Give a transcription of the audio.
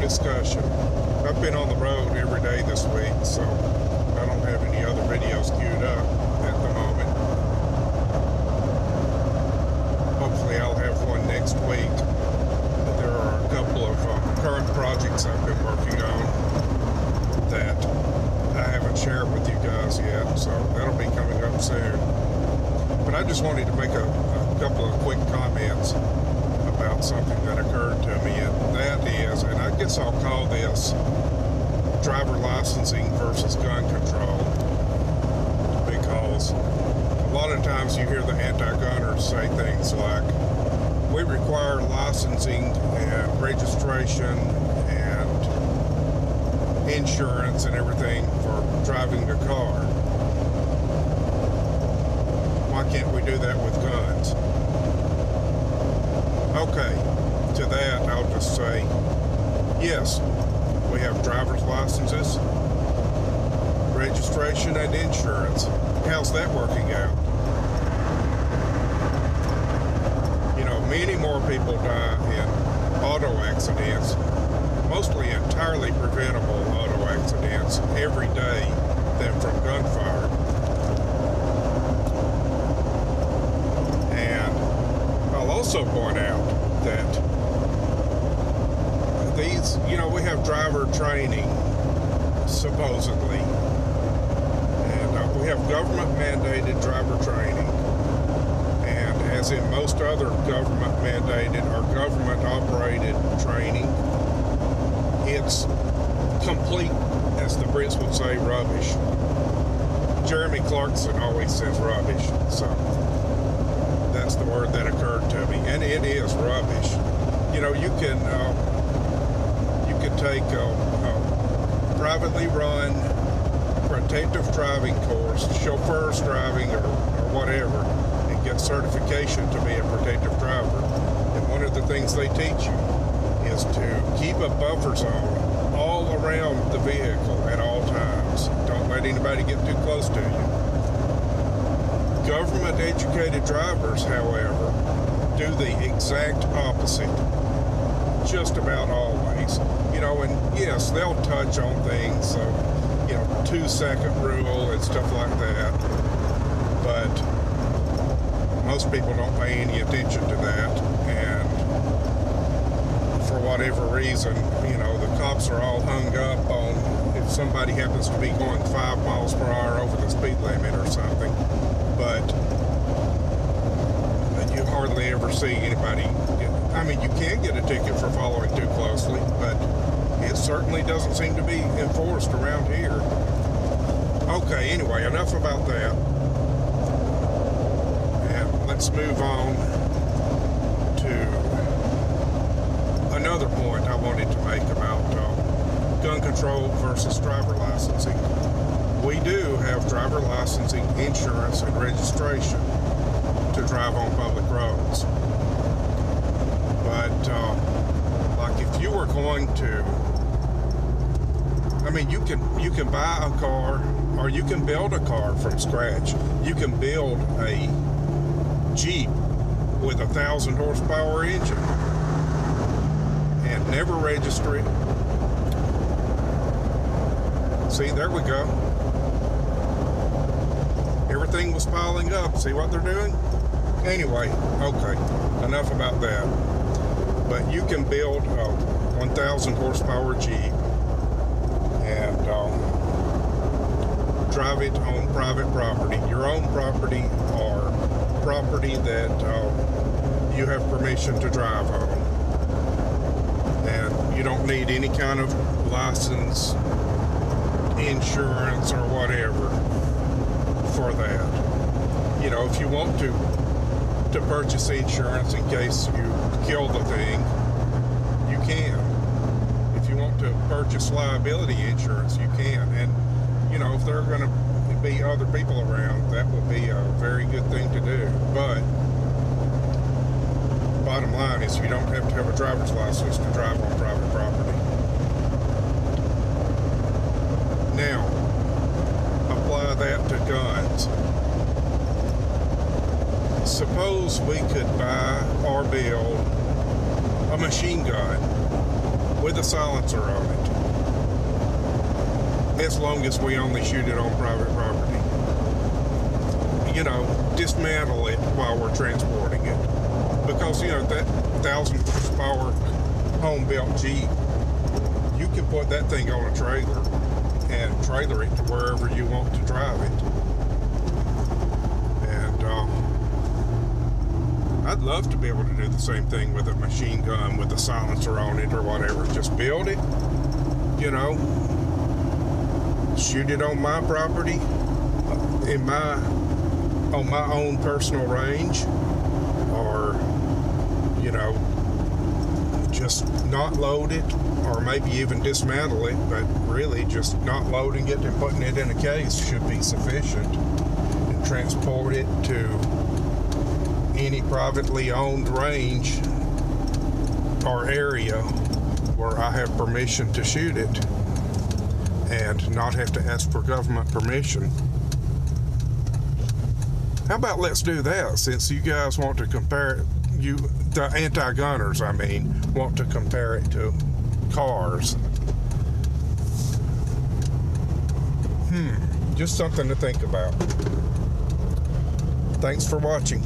discussion. I've been on the road every day this week, so I don't have any other videos queued up at the moment. Hopefully I'll have one next week. There are a couple of current projects I've been working on that I haven't shared with you guys yet, so that'll be coming up soon. But I just wanted to make a couple of quick comments about something that occurred to me, and that is, and I guess I'll call this driver licensing versus gun control, because a lot of times you hear the anti-gunners say things like, we require licensing and registration and insurance and everything for driving a car. Why can't we do that with guns? Okay, to that I'll just say, yes, we have driver's licenses, registration, and insurance. How's that working out? You know, many more people die in auto accidents, mostly entirely preventable auto accidents, every day than from gunfire. And I'll also point out that these, you know, we have driver training, supposedly, and we have government mandated driver training, and as in most other government mandated or government operated training, it's complete, as the Brits would say, rubbish. Jeremy Clarkson always says rubbish, so that's the word that occurred to me, and it is rubbish. You know, you can take a privately run protective driving course, chauffeur's driving or whatever, and get certification to be a protective driver. And one of the things they teach you is to keep a buffer zone all around the vehicle at all times. Don't let anybody get too close to you. Government-educated drivers, however, do the exact opposite, just about always. You know, and yes, they'll touch on things, so, you know, 2-second rule and stuff like that, but most people don't pay any attention to that, and for whatever reason, you know, the cops are all hung up on if somebody happens to be going 5 miles per hour over the speed limit or something, but you hardly ever see anybody I mean, you can get a ticket for following too closely, but it certainly doesn't seem to be enforced around here. Okay, anyway, enough about that. And let's move on to another point I wanted to make about gun control versus driver licensing. We do have driver licensing, insurance, and registration to drive on public roads. But, like if you were going to, I mean, you can buy a car, or you can build a car from scratch. You can build a Jeep with 1,000 horsepower engine and never register it. See, there we go. Everything was piling up. See what they're doing? Anyway, okay, enough about that. But you can build a 1,000 horsepower Jeep and drive it on private property, your own property, or property that you have permission to drive on. And you don't need any kind of license, insurance, or whatever for that. You know, if you want to purchase insurance in case you kill the thing, you can. If you want to purchase liability insurance, you can. And, you know, if there are going to be other people around, that would be a very good thing to do. But bottom line is you don't have to have a driver's license to drive on private property. Now, apply that to guns. Suppose we could buy or build a machine gun with a silencer on it, as long as we only shoot it on private property. You know, dismantle it while we're transporting it. Because, you know, that 1,000 horsepower home-built Jeep, you can put that thing on a trailer and trailer it to wherever you want to drive it. And I'd love to be able to do the same thing with a machine gun with a silencer on it or whatever. Just build it, you know, shoot it on my property, on my own personal range, or, you know, just not load it, or maybe even dismantle it, but really just not loading it and putting it in a case should be sufficient, and transport it to any privately owned range or area where I have permission to shoot it and not have to ask for government permission. How about let's do that, since you guys want to compare it, the anti-gunners, I mean, want to compare it to cars. Just something to think about. Thanks for watching.